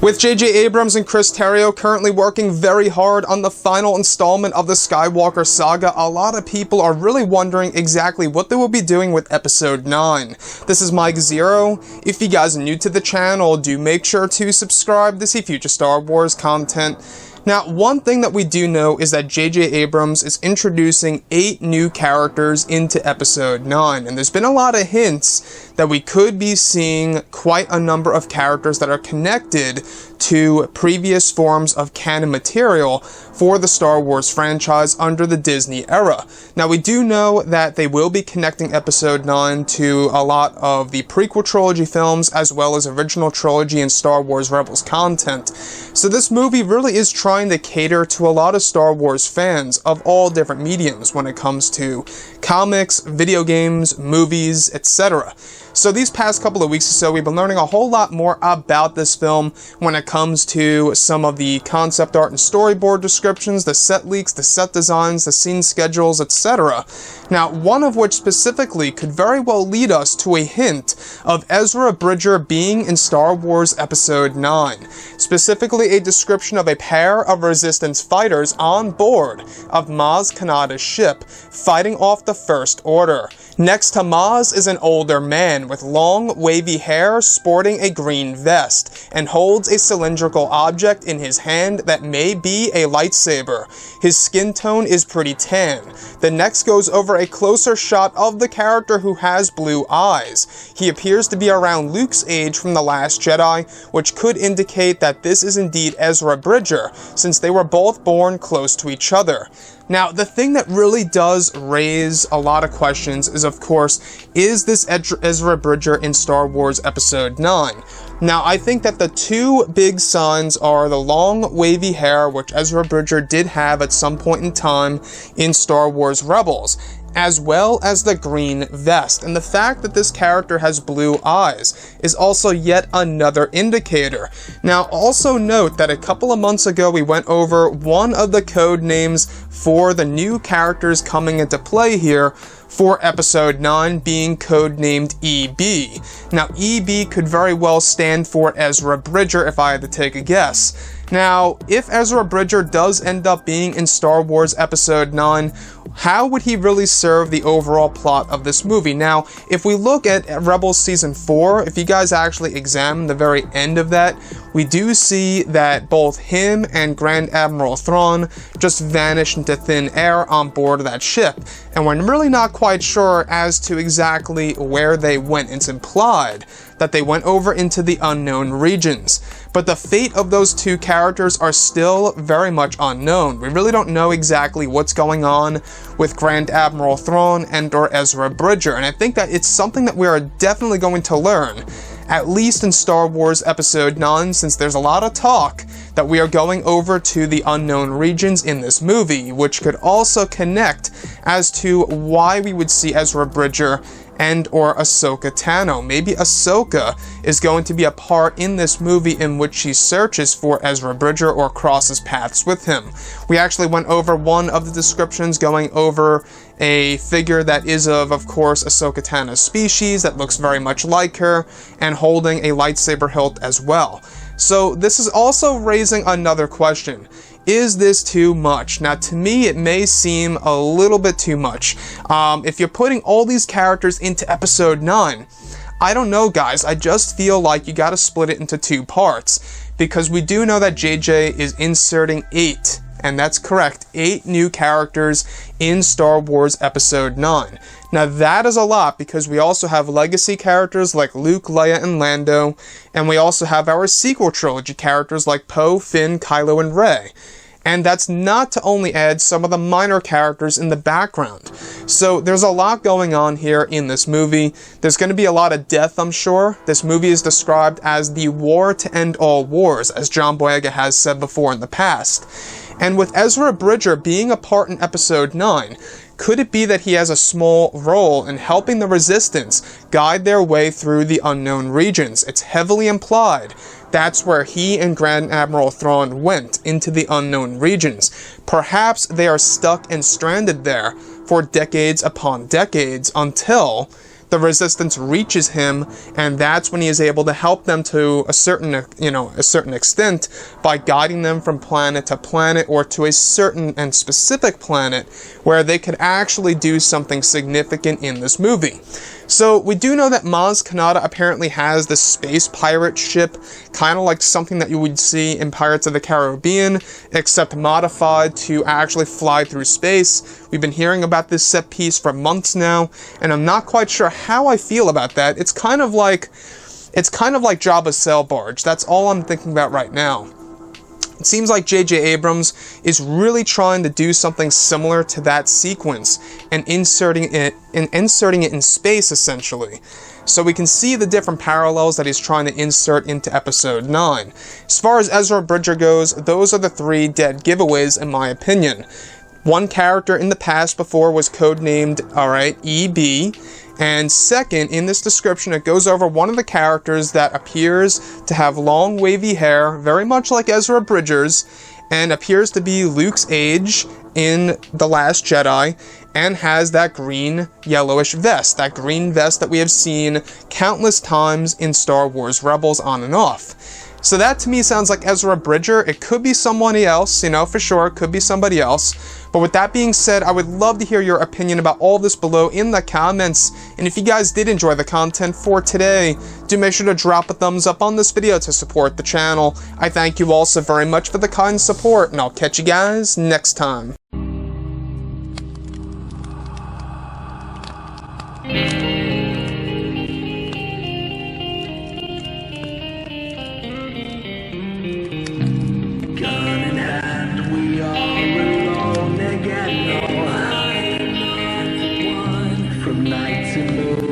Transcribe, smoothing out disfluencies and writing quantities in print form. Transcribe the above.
With J.J. Abrams and Chris Terrio currently working very hard on the final installment of the Skywalker saga, a lot of people are really wondering exactly what they will be doing with Episode 9. This is Mike Zero. If you guys are new to the channel, do make sure to subscribe to see future Star Wars content. Now, one thing that we do know is that J.J. Abrams is introducing 8 new characters into Episode 9, and there's been a lot of hints that we could be seeing quite a number of characters that are connected to previous forms of canon material for the Star Wars franchise under the Disney era. Now, we do know that they will be connecting Episode 9 to a lot of the prequel trilogy films, as well as original trilogy and Star Wars Rebels content. So this movie really is trying to cater to a lot of Star Wars fans of all different mediums when it comes to comics, video games, movies, etc. So these past couple of weeks or so, we've been learning a whole lot more about this film when it comes to some of the concept art and storyboard descriptions, the set leaks, the set designs, the scene schedules, etc. Now, one of which specifically could very well lead us to a hint of Ezra Bridger being in Star Wars Episode 9. Specifically, a description of a pair of Resistance fighters on board of Maz Kanata's ship, fighting off the First Order. Next to Maz is an older man with long, wavy hair, sporting a green vest, and holds a cylindrical object in his hand that may be a lightsaber. His skin tone is pretty tan. The next goes over a closer shot of the character who has blue eyes. He appears to be around Luke's age from The Last Jedi, which could indicate that this is indeed Ezra Bridger, since they were both born close to each other. Now, the thing that really does raise a lot of questions is, of course, is this Ezra Bridger in Star Wars Episode 9? Now, I think that the two big signs are the long, wavy hair, which Ezra Bridger did have at some point in time in Star Wars Rebels, as well as the green vest. And the fact that this character has blue eyes is also yet another indicator. Now, also note that a couple of months ago we went over one of the code names for the new characters coming into play here for Episode 9 being codenamed EB. Now, EB could very well stand for Ezra Bridger if I had to take a guess. Now, if Ezra Bridger does end up being in Star Wars Episode 9, how would he really serve the overall plot of this movie? Now, if we look at Rebels Season 4, if you guys actually examine the very end of that, we do see that both him and Grand Admiral Thrawn just vanished into thin air on board of that ship, and we're really not quite sure as to exactly where they went. It's implied that they went over into the unknown regions. But the fate of those two characters are still very much unknown. We really don't know exactly what's going on with Grand Admiral Thrawn and or Ezra Bridger, and I think that it's something that we are definitely going to learn, at least in Star Wars Episode 9, since there's a lot of talk that we are going over to the unknown regions in this movie, which could also connect as to why we would see Ezra Bridger and or Ahsoka Tano. Maybe Ahsoka is going to be a part in this movie in which she searches for Ezra Bridger or crosses paths with him. We actually went over one of the descriptions going over a figure that is of course, Ahsoka Tano's species that looks very much like her and holding a lightsaber hilt as well. So this is also raising another question. Is this too much? Now, to me, it may seem a little bit too much. If you're putting all these characters into Episode 9, I don't know, guys. I just feel like you gotta split it into 2 parts, because we do know that JJ is inserting 8, and that's correct, 8 new characters in Star Wars Episode 9. Now, that is a lot, because we also have legacy characters like Luke, Leia, and Lando, and we also have our sequel trilogy characters like Poe, Finn, Kylo, and Rey. And that's not to only add some of the minor characters in the background. So there's a lot going on here in this movie. There's going to be a lot of death, I'm sure. This movie is described as the war to end all wars, as John Boyega has said before in the past. And with Ezra Bridger being a part in Episode 9, could it be that he has a small role in helping the Resistance guide their way through the unknown regions? It's heavily implied that's where he and Grand Admiral Thrawn went, into the unknown regions. Perhaps they are stuck and stranded there for decades upon decades until the resistance reaches him, and that's when he is able to help them to a certain extent by guiding them from planet to planet, or to a certain and specific planet where they could actually do something significant in this movie. So we do know that Maz Kanata apparently has this space pirate ship, kind of like something that you would see in Pirates of the Caribbean, except modified to actually fly through space. We've been hearing about this set piece for months now, and I'm not quite sure how I feel about that. It's kind of like Jabba's sail barge. That's all I'm thinking about right now. It seems like J.J. Abrams is really trying to do something similar to that sequence and inserting it in space, essentially. So we can see the different parallels that he's trying to insert into Episode 9. As far as Ezra Bridger goes, those are the 3 dead giveaways in my opinion. One character in the past before was codenamed, EB. And second, in this description, it goes over one of the characters that appears to have long, wavy hair, very much like Ezra Bridger's, and appears to be Luke's age in The Last Jedi, and has that green, yellowish vest, that green vest that we have seen countless times in Star Wars Rebels on and off. So that to me sounds like Ezra Bridger. It could be somebody else, for sure, it could be somebody else. But with that being said, I would love to hear your opinion about all this below in the comments. And if you guys did enjoy the content for today, do make sure to drop a thumbs up on this video to support the channel. I thank you all so very much for the kind support, and I'll catch you guys next time. From night to morning.